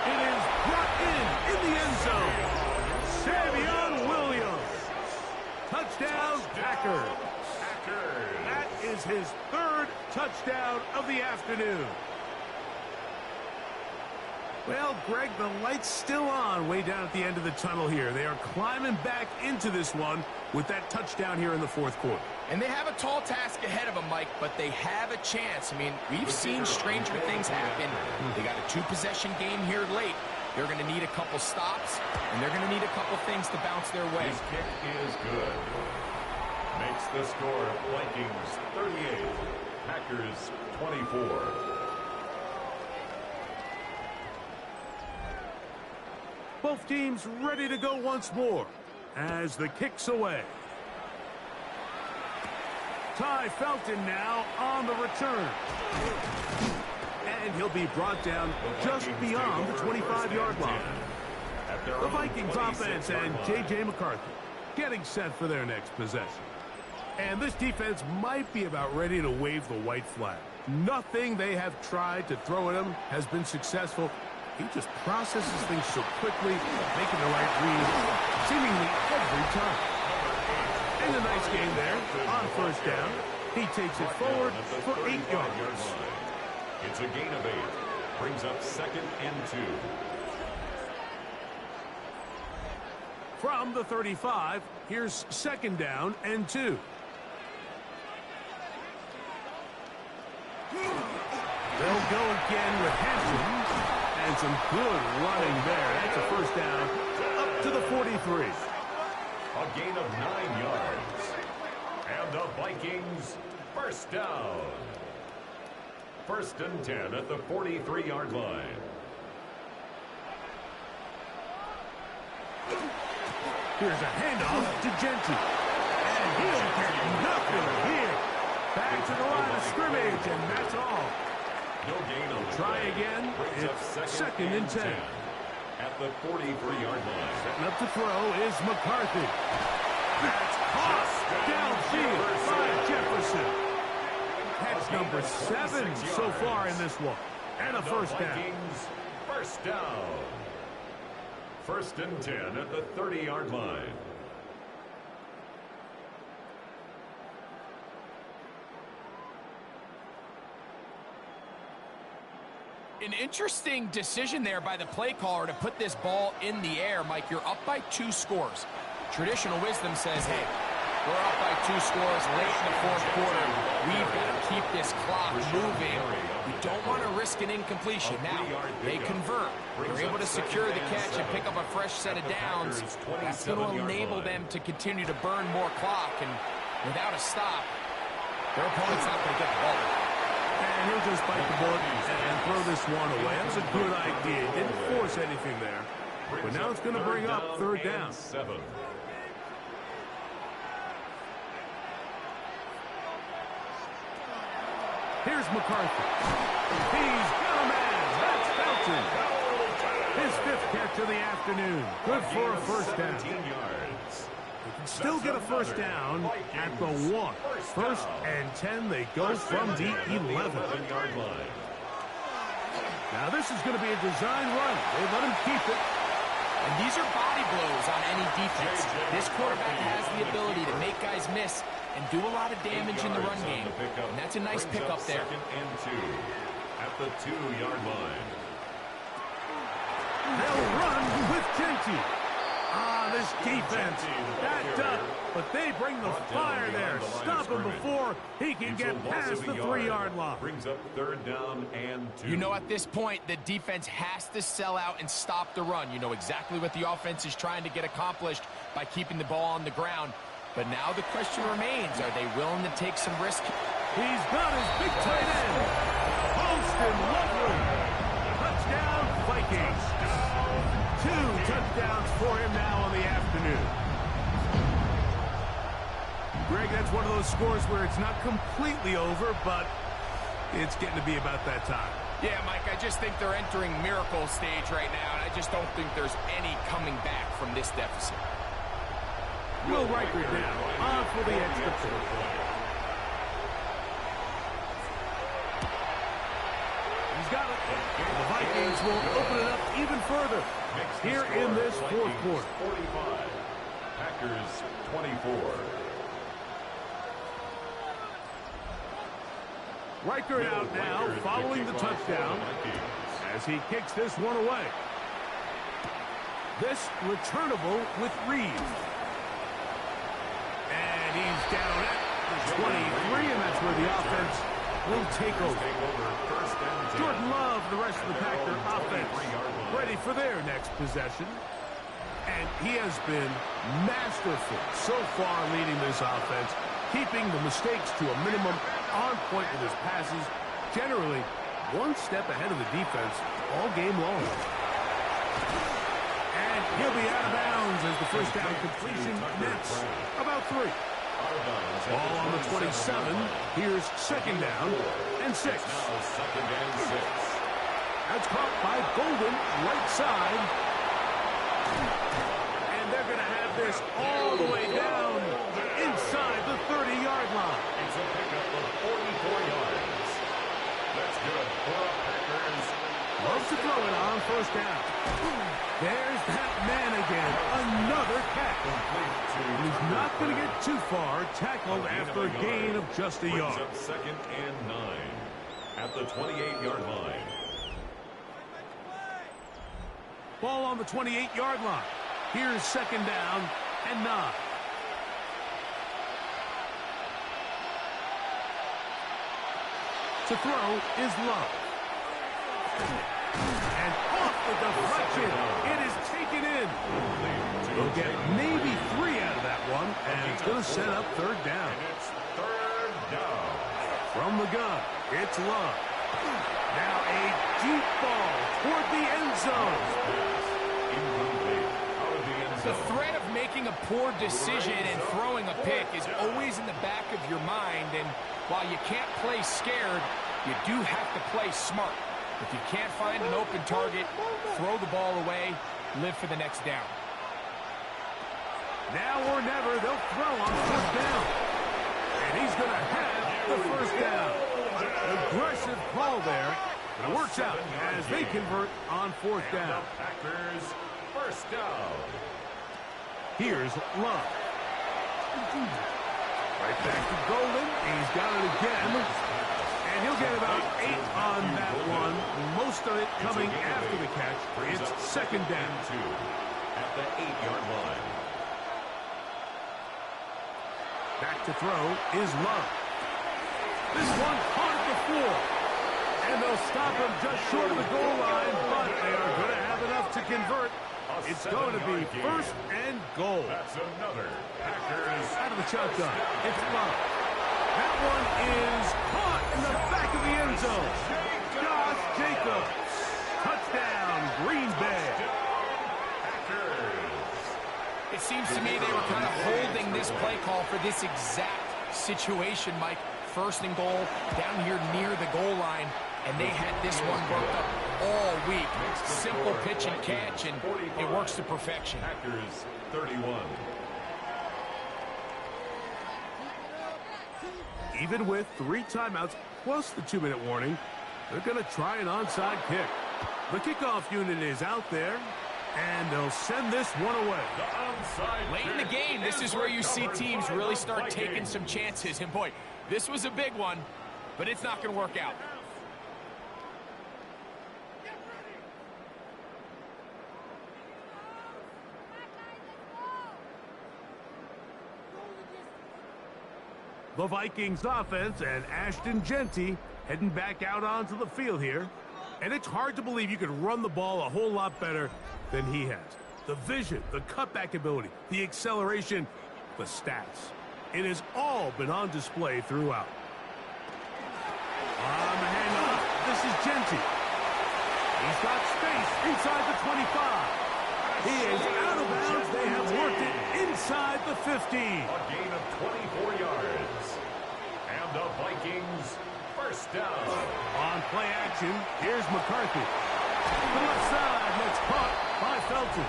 It is brought in the end zone. Savion Williams. Touchdown, Packers. That is his 3rd touchdown of the afternoon. Well, Greg, the light's still on way down at the end of the tunnel here. They are climbing back into this one with that touchdown here in the fourth quarter. And they have a tall task ahead of them, Mike, but they have a chance. I mean, we've seen stranger things happen. They got a two-possession game here late. They're going to need a couple stops, and they're going to need a couple things to bounce their way. His kick is good. Makes the score Vikings 38, Packers 24. Both teams ready to go once more as the kick's away. Ty Felton now on the return. And he'll be brought down just beyond the 25-yard line. The Vikings offense and J.J. McCarthy getting set for their next possession. And this defense might be about ready to wave the white flag. Nothing they have tried to throw at him has been successful. He just processes things so quickly, making the right read seemingly every time. And a nice game there on first down. He takes it forward for 8 yards. It's a gain of 8. Brings up 2nd and 2. From the 35, here's 2nd down and 2. They'll go again with Hampton. And some good running there. That's a first down up to the 43. A gain of 9 yards. And the Vikings first down. 1st and 10 at the 43-yard line. Here's a handoff to Genti. And he'll get nothing here. Back to the line of scrimmage, and that's all. No gain on the Try play. again. It's 2nd and 10. At the 43-yard line. Setting up to throw is McCarthy. That's caught downfield by Jefferson. Catch number 7 so far in this one. And a first down. Vikings first down. 1st and 10 at the 30-yard line. An interesting decision there by the play caller to put this ball in the air. Mike, you're up by 2 scores. Traditional wisdom says, hey, we're up by 2 scores late in the fourth quarter. We've got to keep this clock moving. We don't want to risk an incompletion. Now, they convert. They're able to secure the catch and pick up a fresh set of downs. That's going to enable them to continue to burn more clock. And without a stop, their opponent's not going to get the ball. And he'll just bite the bullet and throw this one away. That was a good idea. Didn't force anything there. But now it's going to bring up 3rd down. 7. Here's McCarthy. He's got a man. That's Felton. His 5th catch of the afternoon. Good for a first down. 17 yards. They can still get a first down at the 1. 1st and 10. They go from the 11-yard line. Now this is going to be a design run. They let him keep it. And these are body blows on any defense. This quarterback has the ability to make guys miss and do a lot of damage in the run game. And that's a nice pickup there. 2nd and 2 at the 2-yard line. They'll run with Genti. This defense backed up, but they bring the fire there. Stop him before he can get past the 3-yard line. Brings up 3rd down and 2. You know, at this point, the defense has to sell out and stop the run. You know exactly what the offense is trying to get accomplished by keeping the ball on the ground. But now the question remains, are they willing to take some risk? He's got his big tight end. Holston Lovely. Touchdown, Vikings. 2 touchdowns for him now on the afternoon. Greg, that's one of those scores where it's not completely over, but it's getting to be about that time. Yeah, Mike, I just think they're entering miracle stage right now, and I just don't think there's any coming back from this deficit. Will Riker down on for the extra point. He's got it. The Vikings will open it up even further here in this fourth quarter. 45. Packers 24. Riker out now following the touchdown. as he kicks this one away. This returnable with Reed. And he's down at the 23, and that's where the offense will take over. Jordan Love, the rest of the Packer offense, ready for their next possession. And he has been masterful so far leading this offense, keeping the mistakes to a minimum, on point with his passes, generally one step ahead of the defense all game long. And he'll be out of bounds as the first down completion nets about 3. Ball on the 27. Here's second down and 6. That's caught by Golden, right side. And they're going to have this all the way down inside the 30-yard line. It's a pickup of 44 yards. That's good for the Packers. Loves to throw it on first down. There's that man again. Another catch. He's not going to get too far. Tackled after a gain of just a yard. Up second and 9 at the 28-yard line. Ball on the 28-yard line. Here's second down and 9. To throw is Love. And off the deflection. It is taken in. They'll get maybe 3 out of that one, and it's going to set up third down. And it's third down. From the gun, it's Love. Now a deep ball toward the end zone. The threat of making a poor decision and throwing a pick is always in the back of your mind, and while you can't play scared, you do have to play smart. If you can't find an open target, throw the ball away, live for the next down. Now or never, they'll throw on fourth down. And he's going to have the first down. Aggressive call there. But it works out as they convert on fourth down. Packers first down. Here's Love. Right back to Golden. He's got it again. And he'll get about 8 on that one. Most of it coming after the catch. It's second down. 2 at the 8-yard line. Back to throw is Love. This one caught at the floor. And they'll stop him just short of the goal line, but they are going to have enough to convert. It's going to be first and goal. That's another Packers out of the shotgun. It's Love. That one is caught in the back of the end zone. Josh Jacobs. Touchdown, Green Bay. It seems to me they were kind of holding this play call for this exact situation, Mike. First and goal, down here near the goal line, and they had this one worked up all week. Simple pitch and catch, and it works to perfection. Packers 31. Even with 3 timeouts plus the 2-minute warning, they're going to try an onside kick. The kickoff unit is out there, and they'll send this one away. Late in the game, this is where you see teams really start taking some chances. And boy, this was a big one, but it's not going to work out. The Vikings offense and Ashton Genty heading back out onto the field here. And it's hard to believe you could run the ball a whole lot better than he has. The vision, the cutback ability, the acceleration, the stats. It has all been on display throughout. On the handoff, this is Genty. He's got space inside the 25. He is out of bounds. They have worked it inside the 15. A gain of 24 yards. And the Vikings first down. On play action, here's McCarthy. To the left side, that's caught by Felton.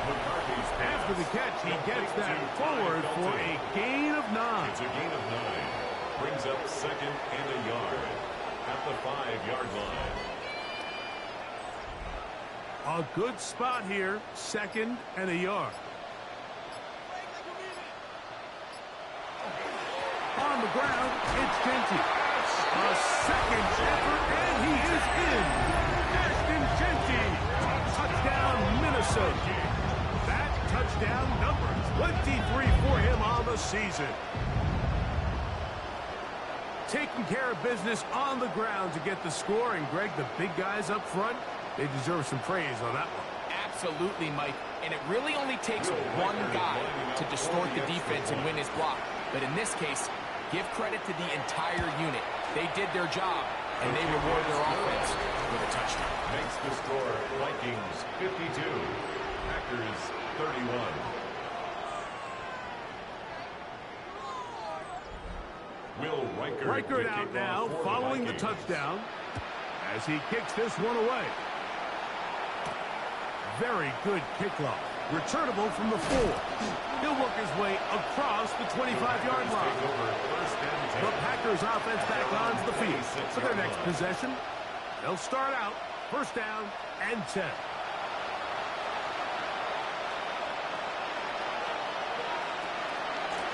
After the catch, he gets that forward for a gain of 9. It's a gain of 9. Brings up second and a yard at the 5-yard line. A good spot here, second and a yard. On the ground, it's Genty. A second effort, and he is in. Ashton empty. Touchdown, Minnesota. That touchdown number 23 for him on the season. Taking care of business on the ground to get the score. And, Greg, the big guys up front, they deserve some praise on that one. Absolutely, Mike. And it really only takes one guy to distort the defense and win his block. But in this case, give credit to the entire unit. They did their job, and they reward their offense with a touchdown. Makes the score Vikings 52, Packers 31. Will Reichert out now, following the touchdown, as he kicks this one away. Very good kickoff. Returnable from the 4. He'll work his way across the 25-yard line. The Packers offense back onto the field for their next possession. They'll start out first down and 10.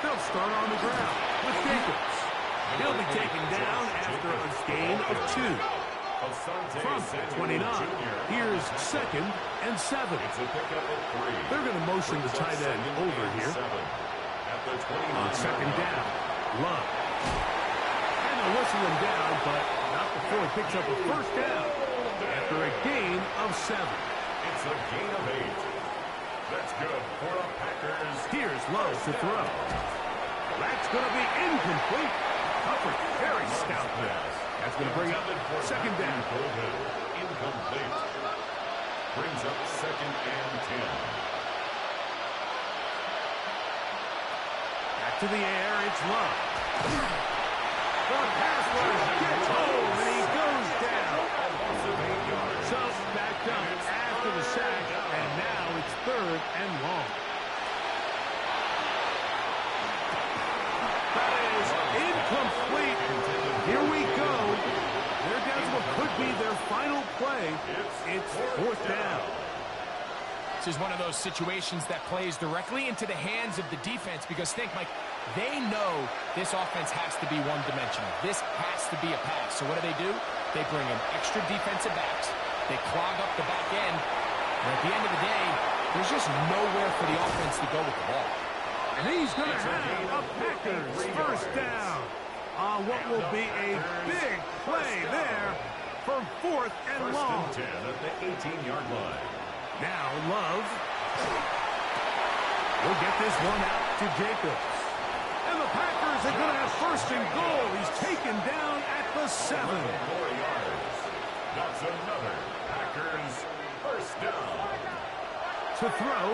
They'll start on the ground with Jacobs. He'll be taken down after a gain of 2. From 29, here's 2nd and 7. They're going to motion the tight end over here. On 2nd down, Love. And they'll whistle him down, but not before he picks up a first down after a gain of 7. It's a gain of 8. That's good for the Packers. Here's Love to throw. That's going to be incomplete. Humphrey, very stout pass. That's going to bring up 2nd down. Incomplete. Brings up 2nd and 10. Back to the air, it's Love. The pass rush gets home, and he goes down. So backed up after the sack, and now it's 3rd and long. That is incomplete. Here we go. They're down to what could be their final play. It's 4th down. This is one of those situations that plays directly into the hands of the defense because think, Mike, they know this offense has to be one-dimensional. This has to be a pass. So what do? They bring in extra defensive backs. They clog up the back end. And at the end of the day, there's just nowhere for the offense to go with the ball. And he's going to have a Packers first down on what will be a big play there for 4th and long. First and 10 at the 18-yard line. Now Love will get this one out to Jacobs. And the Packers are going to have 1st and goal. He's taken down at the 7. 4 yards. That's another Packers first down. To throw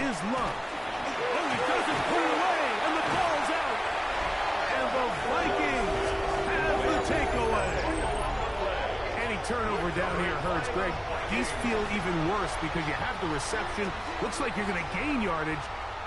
is Love. Oh, he doesn't pull away, and the ball's out. And the Vikings have the takeaway. Any turnover down here hurts, Greg. These feel even worse because you have the reception. Looks like you're going to gain yardage.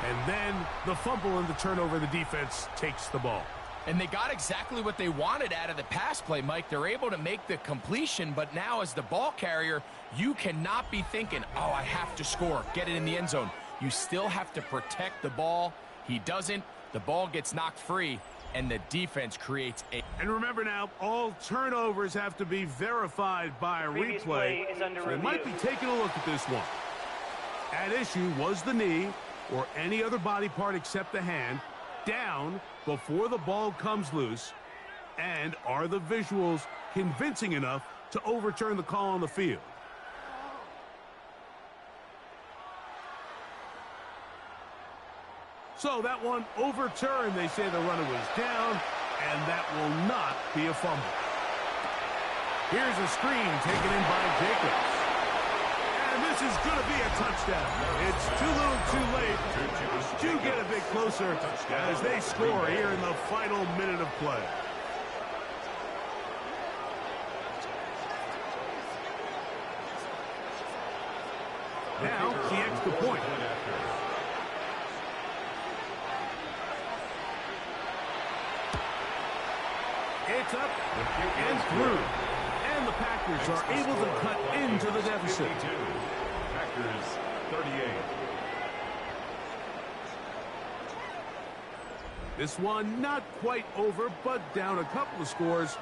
And then the fumble and the turnover, the defense takes the ball. And they got exactly what they wanted out of the pass play, Mike. They're able to make the completion, but now as the ball carrier, you cannot be thinking, oh, I have to score, get it in the end zone. You still have to protect the ball. He doesn't. The ball gets knocked free, and the defense creates a... And remember now, all turnovers have to be verified by a replay. So they might be taking a look at this one. At issue was the knee or any other body part except the hand down before the ball comes loose. And are the visuals convincing enough to overturn the call on the field? So that one overturned. They say the runner was down, and that will not be a fumble. Here's a screen taken in by Jacobs. And this is going to be a touchdown. It's too little too late to get a bit closer as they score here in the final minute of play. Now, the extra point. It's up and through. And the Packers are able to cut into the deficit. Packers 38. This one not quite over, but down a couple of scores.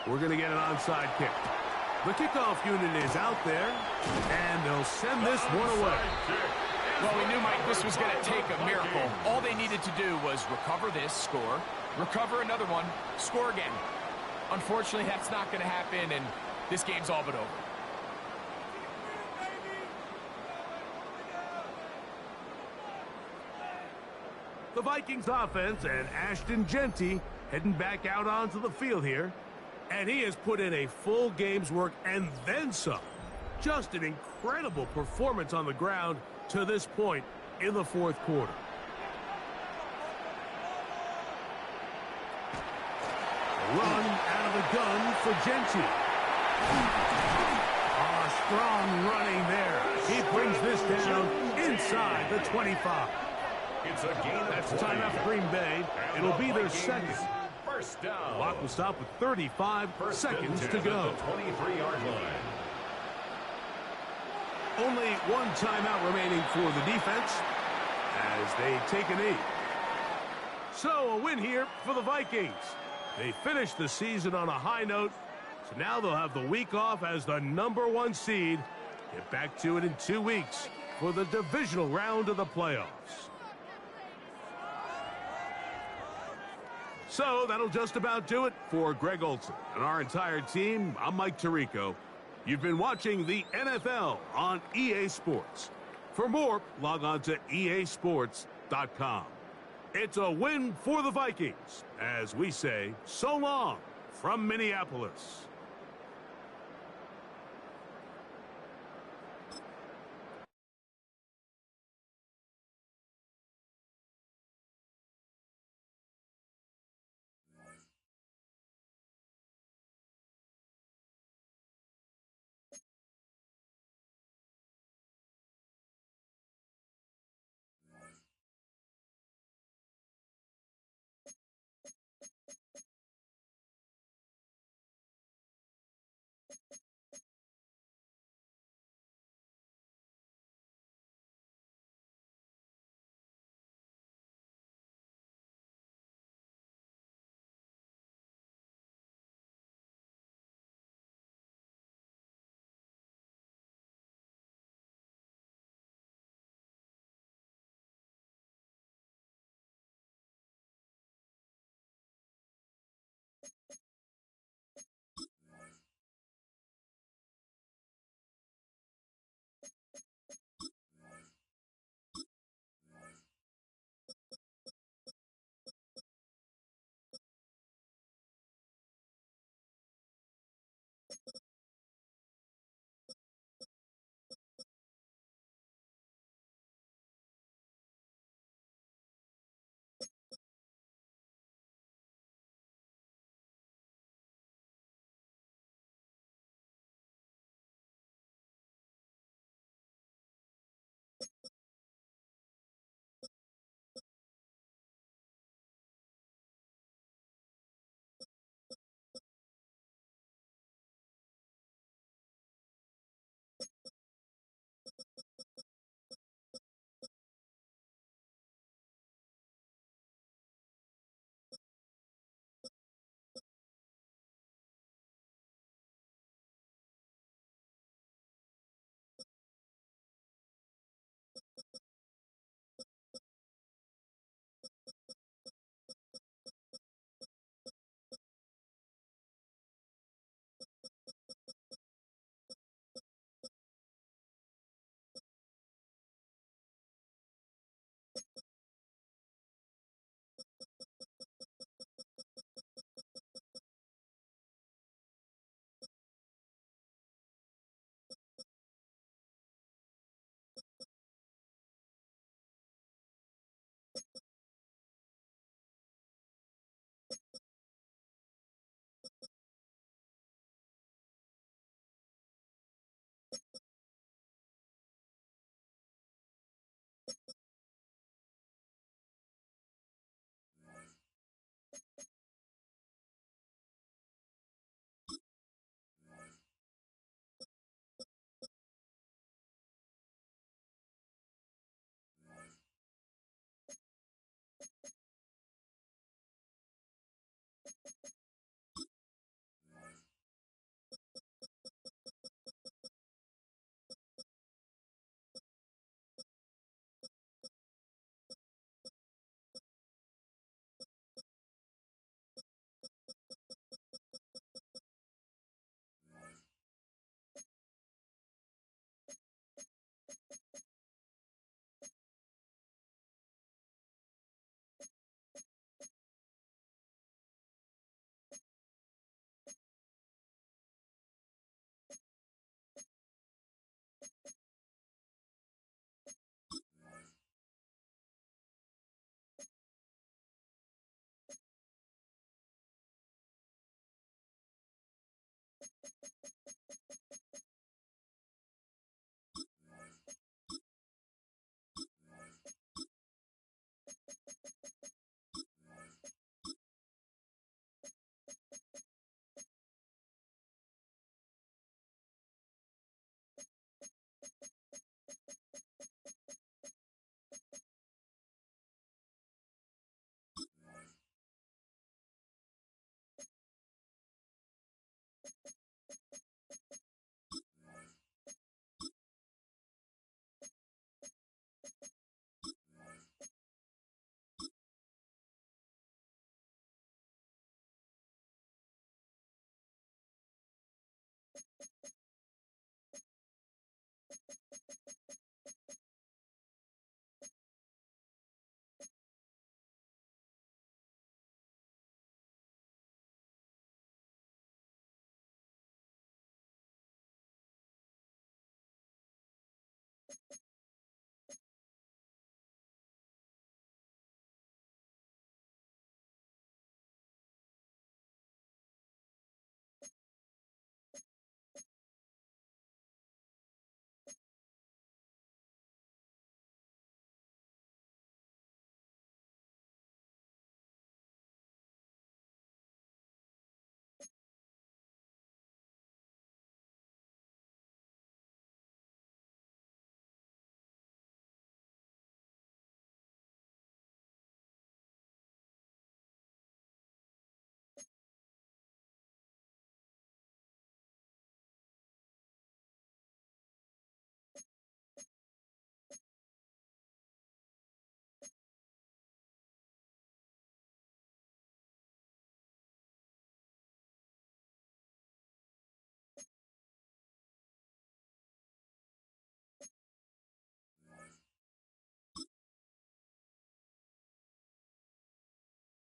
We're going to get an onside kick. The kickoff unit is out there, and they'll send this one away. Well, we knew, Mike, this was going to take a miracle. All they needed to do was recover this, score, recover another one, score again. Unfortunately, that's not going to happen, and this game's all but over. The Vikings offense and Ashton Genty heading back out onto the field here. And he has put in a full game's work and then some. Just an incredible performance on the ground to this point in the fourth quarter. Run out of the gun for Genty. Strong running there. He brings this down inside the 25. It's a gain. That's timeout for Green Bay. It'll be their second. First down. Clock will stop with 35 seconds to go. 23-yard line. Only one timeout remaining for the defense as they take a knee. So a win here for the Vikings. They finished the season on a high note, so now they'll have the week off as the #1 seed. Get back to it in 2 weeks for the divisional round of the playoffs. So that'll just about do it for Greg Olson and our entire team. I'm Mike Tirico. You've been watching the NFL on EA Sports. For more, log on to easports.com. It's a win for the Vikings, as we say so long from Minneapolis.